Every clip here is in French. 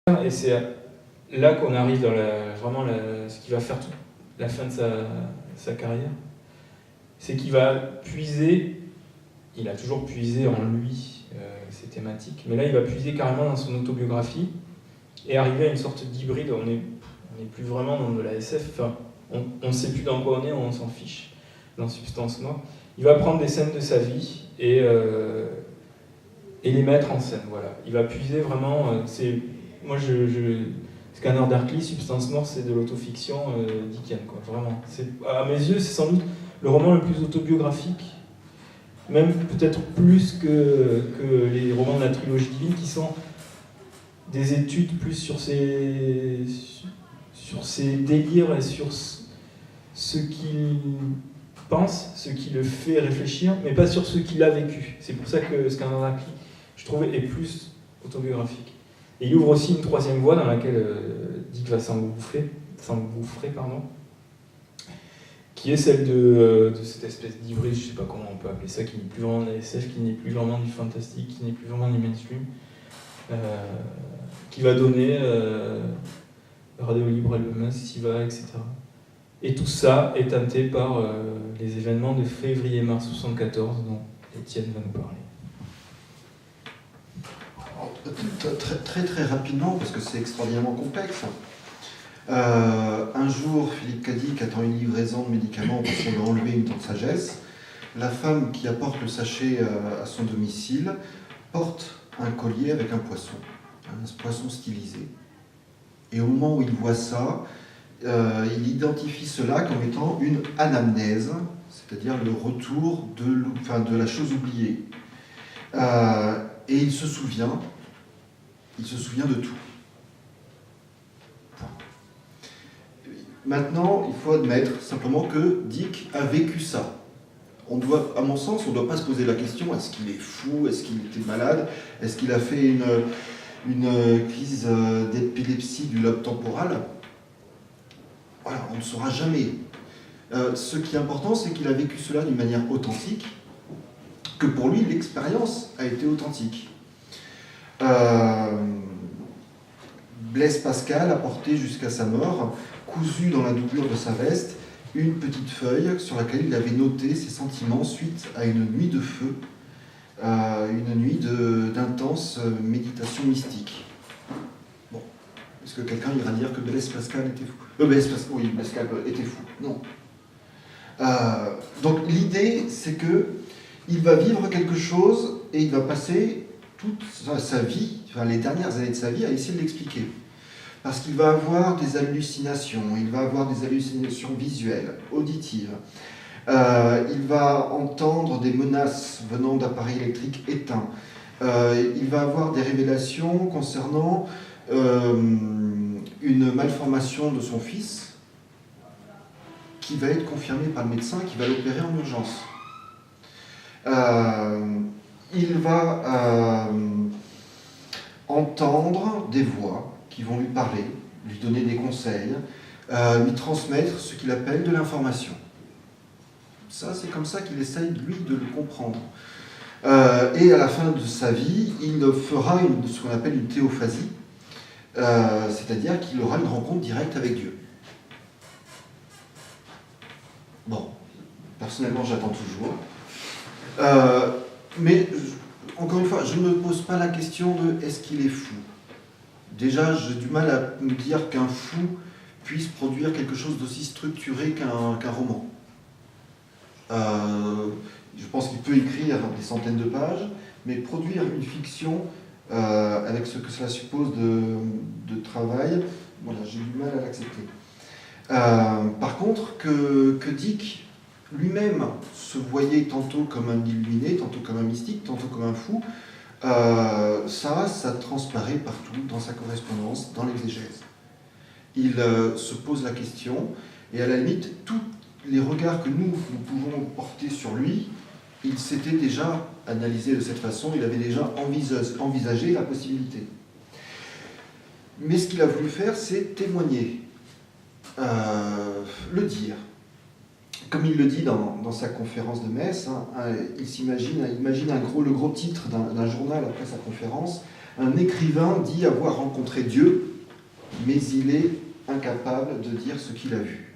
Et c'est là qu'on arrive dans vraiment ce qui va faire toute la fin de sa carrière. C'est qu'il va puiser, il a toujours puisé en lui ses thématiques, mais là il va puiser carrément dans son autobiographie et arriver à une sorte d'hybride. On n'est plus vraiment dans de la SF, enfin, on ne sait plus dans quoi on est, on s'en fiche dans Substance Noire. Il va prendre des scènes de sa vie et les mettre en scène. Voilà. Il va puiser vraiment. Moi, Scanner Darkly, Substance Noire, c'est de l'autofiction dickienne, quoi. Vraiment. À mes yeux, c'est sans doute le roman le plus autobiographique, même peut-être plus que les romans de la trilogie divine, qui sont des études plus sur ses délires et sur ce qu'il pense, ce qui le fait réfléchir, mais pas sur ce qu'il a vécu. C'est pour ça que Scanner Darkly, je trouve, est plus autobiographique. Et il ouvre aussi une troisième voie dans laquelle Dick va s'engouffrer, qui est celle de cette espèce d'hybride, je ne sais pas comment on peut appeler ça, qui n'est plus vraiment de la SF, qui n'est plus vraiment du fantastique, qui n'est plus vraiment du mainstream, qui va donner Radio Libre, Album, Siva, etc. Et tout ça est teinté par les événements de février-mars 1974 dont Étienne va nous parler. Très très rapidement, parce que c'est extraordinairement complexe. Un jour, Philippe Cadic attend une livraison de médicaments parce qu'on lui a enlevé une dent de sagesse. La femme qui apporte le sachet à son domicile porte un collier avec un poisson stylisé. Et au moment où il voit ça, il identifie cela comme étant une anamnèse, c'est-à-dire le retour de la chose oubliée. Et il se souvient de tout. Maintenant, il faut admettre simplement que Dick a vécu ça. À mon sens, on ne doit pas se poser la question, est-ce qu'il est fou, est-ce qu'il était malade, est-ce qu'il a fait une crise d'épilepsie du lobe temporal? Voilà, on ne saura jamais. Ce qui est important, c'est qu'il a vécu cela d'une manière authentique, que pour lui, l'expérience a été authentique. Blaise Pascal a porté jusqu'à sa mort, cousu dans la doublure de sa veste, une petite feuille sur laquelle il avait noté ses sentiments suite à une nuit de feu, une nuit d'intense méditation mystique. Bon, est-ce que quelqu'un ira dire que Blaise Pascal était fou? Blaise Pascal était fou. Non. Donc l'idée, c'est que il va vivre quelque chose et il va passer toute sa vie, les dernières années de sa vie, à essayer de l'expliquer. Parce qu'il va avoir des hallucinations, il va avoir des hallucinations visuelles, auditives. Il va entendre des menaces venant d'appareils électriques éteints. Il va avoir des révélations concernant une malformation de son fils qui va être confirmée par le médecin qui va l'opérer en urgence. Il va entendre des voix qui vont lui parler, lui donner des conseils, lui transmettre ce qu'il appelle de l'information. Ça, c'est comme ça qu'il essaye, lui, de le comprendre. Et à la fin de sa vie, il fera ce qu'on appelle une théophasie, c'est-à-dire qu'il aura une rencontre directe avec Dieu. Bon, personnellement, j'attends toujours. Mais, encore une fois, je ne me pose pas la question de est-ce qu'il est fou. Déjà, j'ai du mal à me dire qu'un fou puisse produire quelque chose d'aussi structuré qu'un roman. Je pense qu'il peut écrire des centaines de pages, mais produire une fiction avec ce que cela suppose de travail, voilà, j'ai du mal à l'accepter. Par contre, que Dick lui-même se voyait tantôt comme un illuminé, tantôt comme un mystique, tantôt comme un fou, ça transparaît partout dans sa correspondance, dans l'exégèse. Il se pose la question, et à la limite, tous les regards que nous pouvons porter sur lui, il s'était déjà analysé de cette façon, il avait déjà envisagé la possibilité. Mais ce qu'il a voulu faire, c'est témoigner, le dire. Comme il le dit dans sa conférence de Metz, il imagine le gros titre d'un journal après sa conférence, Un écrivain dit avoir rencontré Dieu, mais il est incapable de dire ce qu'il a vu.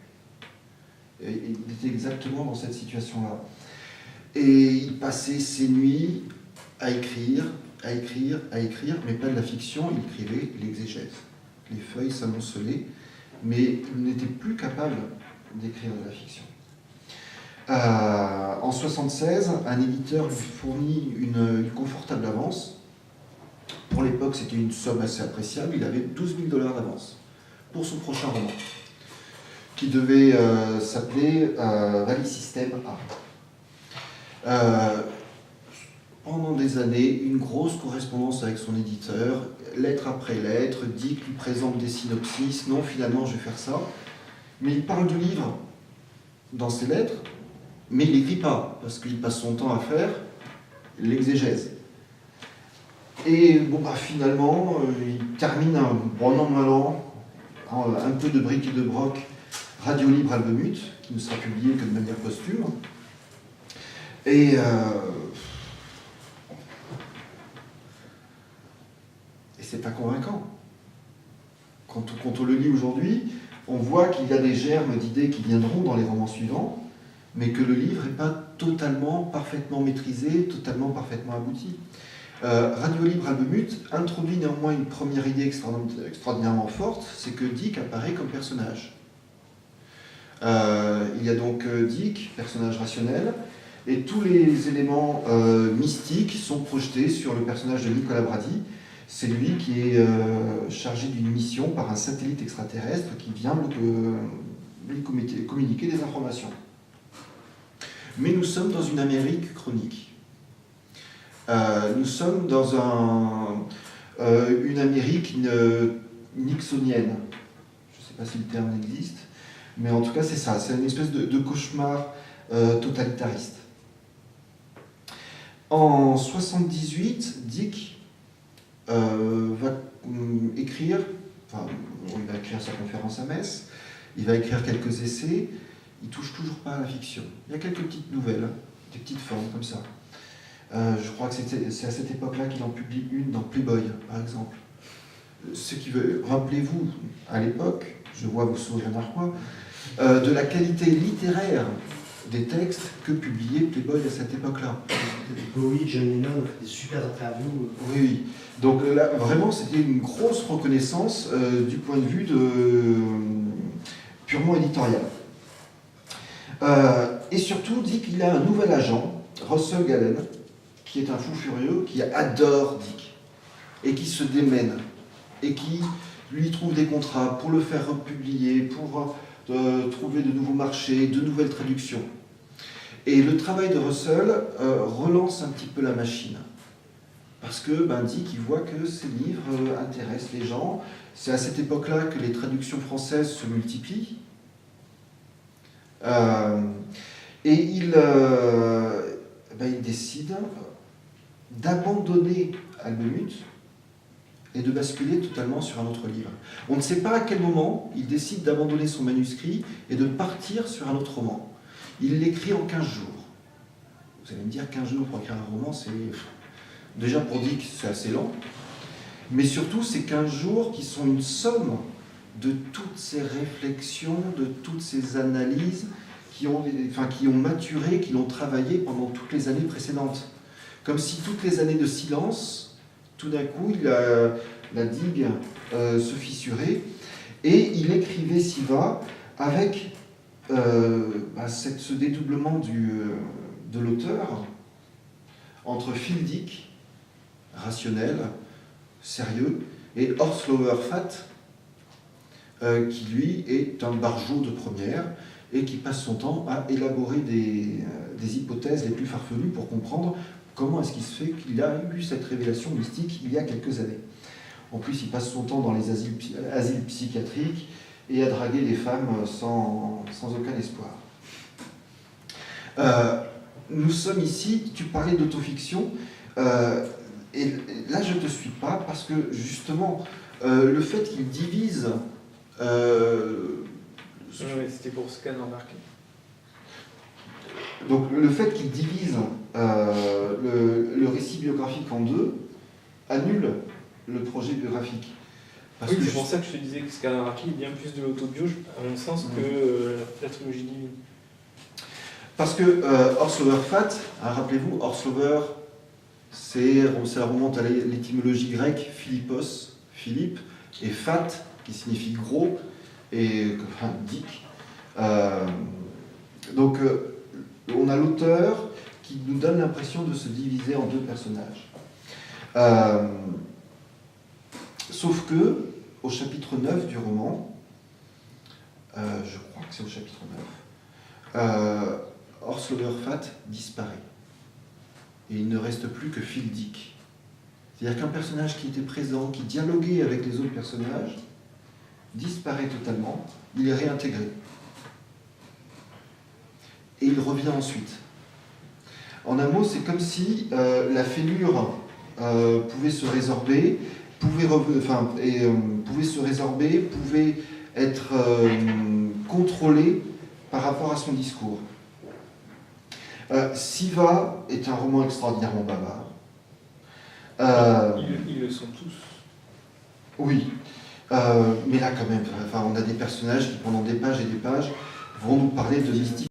Et il était exactement dans cette situation-là. Et il passait ses nuits à écrire, mais pas de la fiction, il écrivait l'exégèse. Les feuilles s'amoncelaient, mais il n'était plus capable d'écrire de la fiction. En 1976, un éditeur lui fournit une confortable avance. Pour l'époque, c'était une somme assez appréciable. Il avait $12 000 d'avance pour son prochain roman, qui devait s'appeler Valley System A. Pendant des années, une grosse correspondance avec son éditeur, lettre après lettre, Dick lui présente des synopsis, non, finalement, je vais faire ça. Mais il parle du livre dans ses lettres, mais il n'écrit pas, parce qu'il passe son temps à faire l'exégèse. Et bon, finalement, il termine bon an, mal an, un peu de briques et de broc, Radio Libre Albumut, qui ne sera publié que de manière posthume. Et c'est pas convaincant. Quand on le lit aujourd'hui, on voit qu'il y a des germes d'idées qui viendront dans les romans suivants, mais que le livre n'est pas totalement, parfaitement maîtrisé, totalement, parfaitement abouti. Radio Libre Albumut introduit néanmoins une première idée extraordinairement forte, c'est que Dick apparaît comme personnage. Il y a donc Dick, personnage rationnel, et tous les éléments mystiques sont projetés sur le personnage de Nicolas Brady. C'est lui qui est chargé d'une mission par un satellite extraterrestre qui vient lui communiquer des informations. Mais nous sommes dans une Amérique chronique. Nous sommes dans une Amérique nixonienne. Je ne sais pas si le terme existe, mais en tout cas c'est ça, c'est une espèce de cauchemar totalitariste. En 1978, Dick va écrire, il va écrire sa conférence à Metz, il va écrire quelques essais, il touche toujours pas à la fiction. Il y a quelques petites nouvelles, des petites formes comme ça. Je crois que c'est à cette époque-là qu'il en publie une dans Playboy, par exemple. Ce qui veut, rappelez-vous, à l'époque, je vois vos sourires narquois, de la qualité littéraire des textes que publiait Playboy à cette époque-là. Bowie, John Lennon ont fait des super interviews. Oui. Donc là, vraiment, c'était une grosse reconnaissance du point de vue purement éditorial. Et surtout, Dick, il a un nouvel agent, Russell Gallen, qui est un fou furieux, qui adore Dick, et qui se démène, et qui lui trouve des contrats pour le faire republier, pour trouver de nouveaux marchés, de nouvelles traductions. Et le travail de Russell relance un petit peu la machine. Parce que Dick, il voit que ces livres intéressent les gens. C'est à cette époque-là que les traductions françaises se multiplient. Et il décide d'abandonner Albumut et de basculer totalement sur un autre livre. On ne sait pas à quel moment il décide d'abandonner son manuscrit et de partir sur un autre roman. Il l'écrit en 15 jours. Vous allez me dire, 15 jours pour écrire un roman, c'est... Déjà pour Dick, c'est assez lent. Mais surtout, c'est 15 jours qui sont une somme de toutes ces réflexions, de toutes ces analyses qui ont maturé, qui l'ont travaillé pendant toutes les années précédentes. Comme si toutes les années de silence, tout d'un coup, la digue se fissurait. Et il écrivait Siva avec ce dédoublement de l'auteur entre Phil Dick, rationnel, sérieux, et Horst-Lower Fat, qui lui est un barjot de première et qui passe son temps à élaborer des hypothèses les plus farfelues pour comprendre comment est-ce qu'il se fait qu'il a eu cette révélation mystique il y a quelques années. En plus, il passe son temps dans les asiles psychiatriques et à draguer les femmes sans aucun espoir. Nous sommes ici, tu parlais d'autofiction, et là je ne te suis pas parce que justement, le fait qu'il divise... c'était pour Scan embarqué. Donc le fait qu'il divise le récit biographique en deux annule le projet biographique. Parce Oui, que c'est pour ça que je te disais que Scanarchy est bien plus de l'autobio, à mon sens, que la trilogie divine. Parce que Horslauer Fat, hein, rappelez-vous, Horslauer, ça remonte à l'étymologie grecque, Philippos, Philippe, et Fat, qui signifie gros, et enfin, dick. Donc, on a l'auteur qui nous donne l'impression de se diviser en deux personnages. Sauf que, au chapitre 9 du roman, je crois que c'est au chapitre 9, Horslauer Fat disparaît. Et il ne reste plus que Phil Dick. C'est-à-dire qu'un personnage qui était présent, qui dialoguait avec les autres personnages, disparaît totalement, il est réintégré. Et il revient ensuite. En un mot, c'est comme si la fêlure pouvait se résorber, pouvait être contrôlée par rapport à son discours. Siva est un roman extraordinairement bavard. Ils le sont tous. Oui, mais là quand même, on a des personnages qui pendant des pages et des pages vont nous parler de mystique.